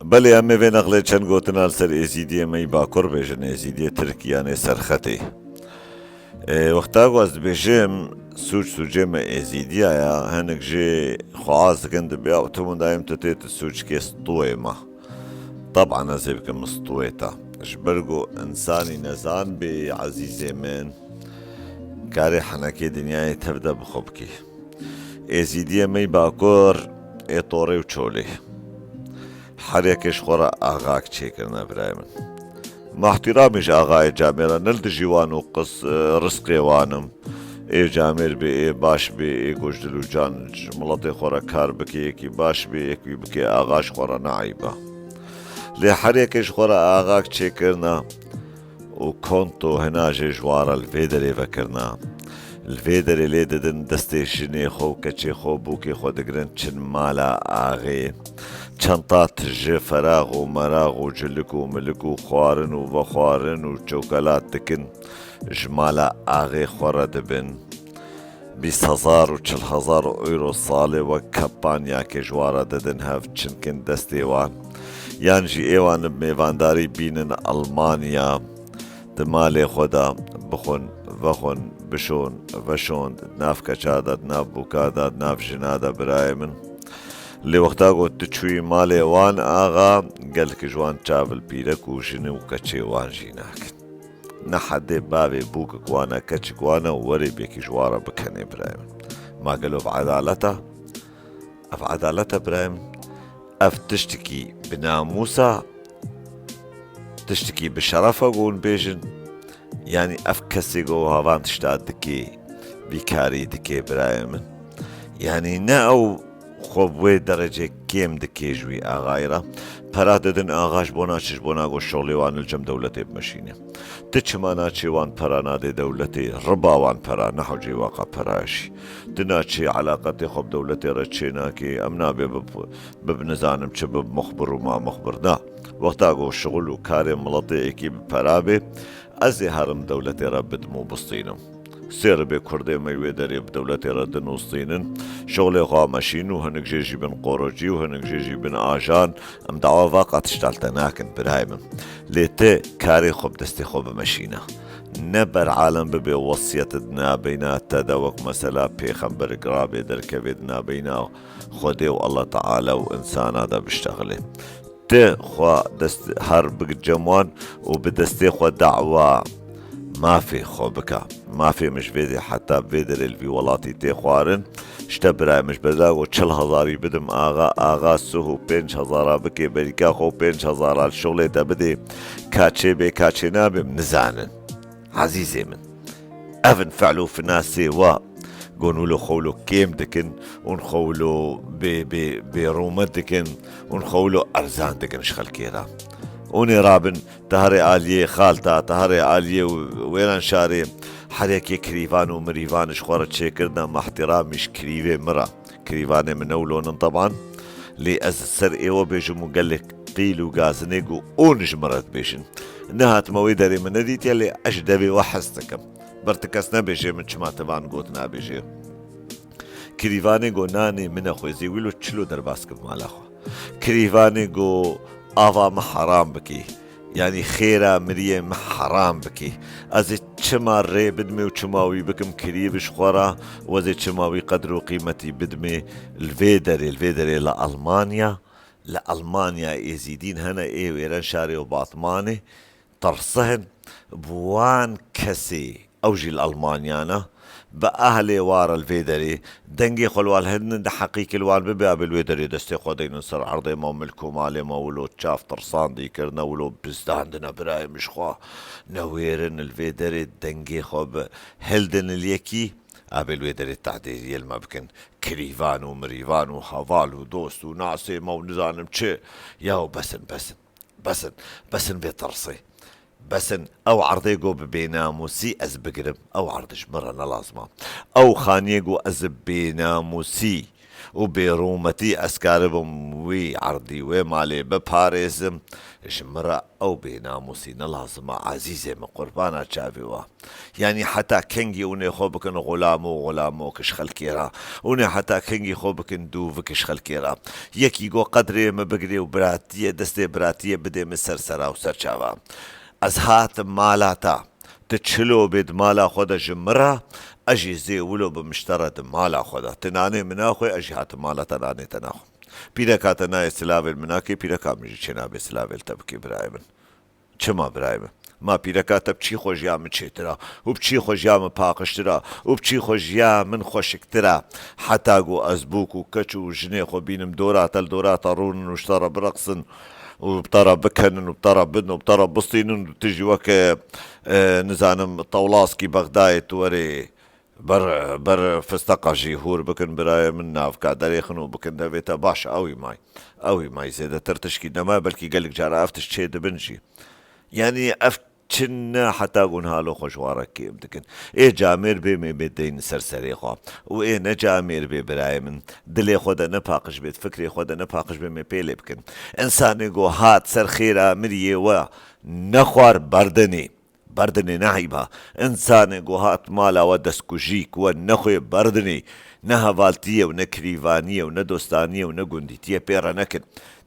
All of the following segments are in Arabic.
بەڵێ ئەمە وێ نەقلێ چەند گوتنال سەر ئێزیدیە مەی باکوڕ بێژن ئێزیدیە ترکیانێ سەرخەتێ وەختا گواز دەبێژێم سوچ سوجێمە ئێزیدیایە هەنێک ژێ خواز دەکەن دەبێ ئەوتەمون دایم تێت سوچکێ ستوێمە طبعا ئەزێ بکەم ستوێتە ژبەرگۆ ئینسانی نەزان بێ عەزیزێ من کارێ حەنەکێ دنیای تەردە بخۆ بکێ ئێزیدیە مەی باکۆڕ ئێتۆڕێ و چۆلێ حرێکش خۆرە ئاغاک چێکردە برای من ماحتیرامیش ئاغای جامێرە نەل دژیوان و قس ڕسقێوانم ئێ جامێر بێ ئێ باش بێ ئێ گۆژدل و جان مڵەتێ خۆرە کار بکە یەکی باش بێ یەکی بکێ ئاغاش خۆرە نەعیبە لێ حرێکش خۆرە ئاغاک چێکردە و کۆنت و هێناژێ ژوارە لێ دەرێڤەکردە لێ دەرێ لێ دەدن دەستێ ژنێ خۆ و کەچێ خۆ بووکێ خۆ دەگرن چن مالە ئاغێ چەندتا تژێ فەراغ و مەراغ و جلک و ملک و خوارن و بە خوارن و چۆکەلات دکن ژمالە ئاغێ خۆرە دەبن 20,000 و 40,000 ئۆیرۆ ساڵێ وەک کەمپانیاکێ ژوارە دەدن هەف چنکن دەستێوان یانژی ئێوانە میێوانداری بینن ئەڵمانیا دمالێ خۆدا بخۆن vexon bişon veşond nav keçadat nav bûkadat nav jinada birayê min lê wexta got tu çûyî malê wan axa gelekî ji wan çavil pîrek û jinî û keçê wan jî nakin ne hedê bavê bûkek wan e keçik wan e û werê bêkî ji wan re bikenê birayê min ma gelo ev edaleta ev edaleta birayê min ev tiştekî bi namûsa tiştekî bi şerefa got bêjin yani ev kesê got havan tişta dikê vîkarî dikê birayê min yani ne ew xwe bi wê derecê kêm dikê ji wî axayê re pera didin axa ji bo naçî ji bo nagot şoxlê wan li cem dewletê bimeşîne ti çima naçê wan pera nadê dewletê riba wan pera nehewcê waqa pera jî ti naçê elaqetê xwe bi dewletê re çê nakê em nabê bib nizanim çi bib muxbir û mamuxbir na wexta got şixul û karê miletê yekî bi pera bê ez ê herim dewletê re bidim û bistînim سێر بێ کوردێ me wê derê bi dewletê re dinûstînin şoxlê xwe meşîn û hinek jê jî bin qorocî û hinek jê jî bin ajan em dawa vaqa tiştal te nakin birayê min lê te karê xwe bi destê xwe bimeşîne ne beralem bibe wesiyet di nabeyna te de wek mesela pêxemberek rabê derkevê di nabeyna Xwedê û Allah Teala û insana de biştexilê te xwe her bigicem wan û bi destê xwe dawa مافێ خۆ بکە مافێ مش vêdê heta vê derê li vî welatî tê xwarin ji te birayê min ji ber got 40,000 bidim axa suh û 5,000 bikê berîka xwe 5,000 şoxlê te bidê kaçê bê kaçê nabê nizanin ezîzê min evin fehl û finasê we gonûlo xewlo kêm dikin û xewlo bêrûmet dikin û xewlo erzan dikin ji xelkê re اونی رابن تهرێ ئالیێ خالتا تهرێ ئالیێ و وێران شارێ هەرێکێ کریڤان و مریڤانش خۆرە چێکردە مەحتیرامیش کریڤێ مرە کریڤانێ منەولۆنن طبعاً لێ ئەز سەر ئێوە بێژم و گەلێک قیل و گازنێک و ئۆنش مرەت بێژن نەهاتمەوەی دەرێ من نەدیتە لێ ئەش دەبێ وە حەز دەکەم بەرتە کەس نەبێژێ من چماتەوان گوت نابێژێ کریڤانێ گۆ نانێ منە خۆێزی ویل و چلو دەرباس کرد مالاخوا کریڤانێ گۆ ئاوا مە حەرام بکەی یعنی خێرا مریێ مە حەرام بکەی ئەزێ چما ڕێ بدمێ و چماوی بکەم کریڤش خۆرە وەزێ چماوی قەدر و قیمەتی بدمێ لێ دەرێ لە ئەڵمانیا لە ئەڵمانیا ئێزیدین هەنە ئێ وێران شارێ و باتمانێ تەرسەهن بوان کەسێ ئەو ژی لە ئەڵمانیانە بە ئەهلێ وارە لێ دەرێ دەنگی خۆلوال هەندن دە حەقیقی لوان ببێ بە لێ دەرێ دەستێ خۆ دەینن سەر عەردێمە و ملک و مالێمە ولۆ چاف ترساندی کردنە ولۆ بزداندنە برای مشخوا نەوێرن لێ دەرێ دەنگی خۆ بە هەلدن لەکی ئابێ لێ دەرێت تادێریێلمە بکەن کریڤان و مریڤان و هەواڵ و دۆست و ناسێمە و نزانم چێ یا و بەسن بێ تەرسێ بەسن ئەو عەردەی گۆ ببێناموسی ئەس بگرم ئەو عەردش مرە نەلازمە ئەو خانیە گۆ ئەز بێناموسی وبرومتي أسكاربم وي عرضي ومالي بباريزم جمرة أو بناموسي لازم عزيزة من قربانا تشافيوا يعني حتى كينجي وني خوبكن غلامو كش خلكيرا وني حتى كينجي خوبكن دوف كش خلكيرا يكي جو قدري ما بقري وبراتية دستي براتية بدي مسر سرا وسرچاوا از هات مالاتا تتشلو بيد مالا خدا جمرة اجي زي ولو بمشترد مالا خدا تناني مناخوي اجي هات مالا تناني تناخو پیرکا تنای سلاویل مناکی پیرکا میجی چنا به سلاویل تبکی برایمن چما برایمن ما پیرکا تب چی خوشیا من چیترا و بچی خوشیا من پاکشترا و بچی خوشیا من خوشکترا حتی گو ازبوک و کچ و جنه خو بینم دورات الدورات رون وشترا برقصن وبطرا بكهن وبطرا بدن وبطرا بسطين وتجي وك نزانم طولاسكي بغداد توري بر فستقا جيهور بكن براي من ناف كادريخن وبكن دافيتا باش اوي ماي زيادة ترتشكي نما بلكي قالك جارة افتش تشيد بنجي يعني افتشنا حتى قنها له خوشوارك كيم دكن ايه جامير بي مي بدين سرسريخا وايه نجامير بي براي من دلي خودا نباقش بيت فكري خودا نباقش بي مي بيلي بكن انساني قو هات سرخيرا مريه و نخوار بردني نعيبها انسان قوهات مالا ودسكوجيك ونخوي بردني نها فالتية ونكريفانية وندوستانية ونقنديتية بيرا نكن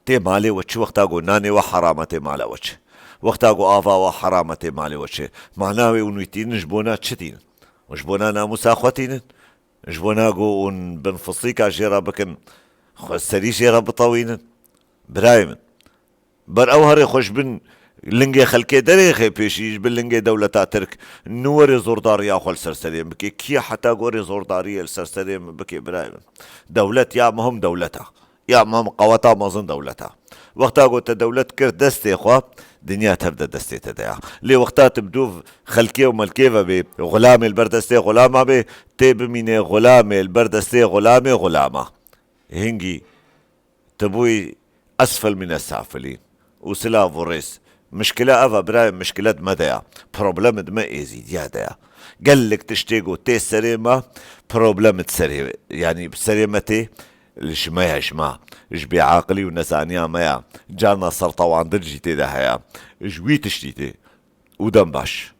تي مالي وچ وقتا قو ناني وحرامة مالا وچ وقتا قو آفا وحرامة مالي وچ معناوي ونويتين نجبونا تشتين وجبونا ناموسا اخواتين جبونا قو بنفصيكا جيرا بكن سري جيرا بطوين برايمن بر اوهري خوش بن لنگي خلكي دريخي بيشيش باللنگي دولتا ترك نوري زورداريا خول سرسليم بكي كي حتى غوري زورداريا السرسليم بكي برايم دولت يا مهم دولتا يا مهم قوتا مازن دولتا وقتا قلت دولت كر دستي خوا دنيا تبدا دستي تدعى لي وقتا تبدو خلكي وملكيفا بي غلامي البردستي غلامة بي تيب ميني غلامي البردستي غلامي غلامة هنجي تبوي اسفل من السافلين وسلاف وريس مشكلة أفا برايم مشكلة مدايا بروبلم دما إيزي يا قال لك تشتيقو تي سريمة بروبلم تسريمة يعني بسريمتي ليش ما يشما اش بعقلي ونسانيا مايا جانا سرطة وعند الجيتي ده هيا جوي تشتيتي ودم باش